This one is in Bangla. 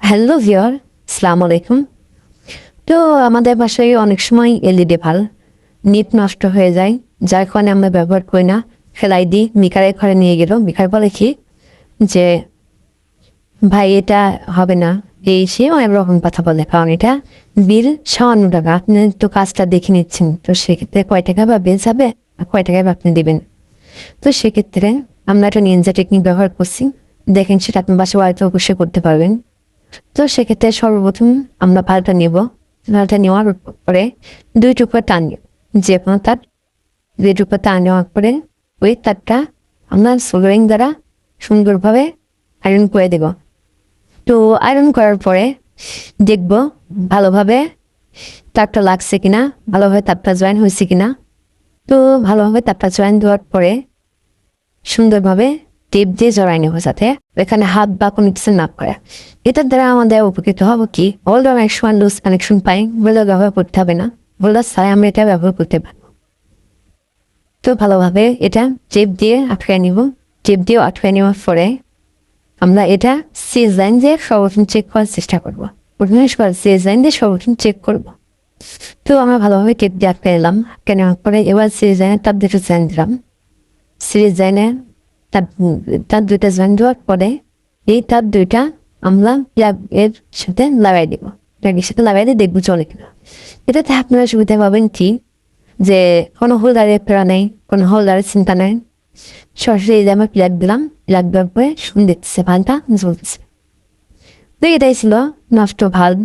হ্যালো ভিউয়ার, আসসালামু আলাইকুম। তো আমাদের বাসায় অনেক সময় এলইডি ভাল নেট নষ্ট হয়ে যায়, যার কারণে আমরা ব্যবহার করি না, ফেলাই দিই। মিকারের ঘরে নিয়ে গেল, মিকার বলে কি যে ভাই এটা হবে না, এই সে অনেক রকম কথা বলে, কারণ এটা বিল ৫৭ টাকা, আপনি তো কাজটা দেখে নিচ্ছেন, তো সেক্ষেত্রে কয় টাকা বা বিল যাবে আর কয় টাকায় বা আপনি দেবেন। তো সেক্ষেত্রে আমরা একটা নিনজা টেকনিক ব্যবহার করছি, দেখেন সেটা আপনি বাসায় বাড়িতে অবশ্যই করতে পারবেন। তো সেক্ষেত্রে সর্বপ্রথম আমরা পালটা নেব। পালটা নেওয়ার পরে ২ টুকরো টান নেব, যে কোনো তার ২ টুকরো টান নেওয়ার পরে ওই তারটা আমরা সোল্ডারিং দ্বারা সুন্দরভাবে আয়রন করে দেব। তো আয়রন করার পরে দেখব ভালোভাবে তারটা লাগছে কিনা, ভালোভাবে তারটা জয়েন হয়েছে কিনা। তো ভালোভাবে তারটা জয়েন দেওয়ার পরে সুন্দরভাবে টেপ দিয়ে জড়াই নেব, যাতে এখানে হাত বা কোনো কিছু না করে। এটার দ্বারা আমাদের উপকৃত হবো কি, হোল্ডার অনেক সময় লুজ কানেকশন পাই, হোল্ডার ব্যবহার করতে হবে না, হোল্ডার ছাড়াই আমরা এটা ব্যবহার করতে পারবো। তো ভালোভাবে এটা টেপ দিয়ে আটকায় নিব। টেপ দিয়ে আটকায় নেওয়ার পরে আমরা এটা সিজ লাইন দিয়ে সর্বপ্রথম চেক করার চেষ্টা করবো। প্রথমে সিজ লাইন দিয়ে সর্বপ্রথম চেক করবো। তো আমরা ভালোভাবে টেপ দিয়ে আটকে নিলাম। আটকে নেওয়ার পরে এবার সিজ লাইনের তার দুটো জয়েন দিলাম। সিরিজ লাইনে তার দুইটা জয়েন দেওয়ার পরে এই তার দুইটা আমরা প্লাগ এর সাথে লাগাই দেব। প্লাগের সাথে লাগাই দিয়ে দেখবো চলে কিনা। এটাতে আপনারা সুবিধা পাবেন কি, যে কোনো হোল্ডারের প্রেরণা নেই, কোনো হোল্ডারের চিন্তা নেই। সরাসরি এই যে আমরা প্লাগ দিলাম, প্লাগ দেওয়ার পরে শুনে দেখতেছে ভালটা জ্বলতেছে। তো এটাই ছিল নষ্ট ভাল্ব।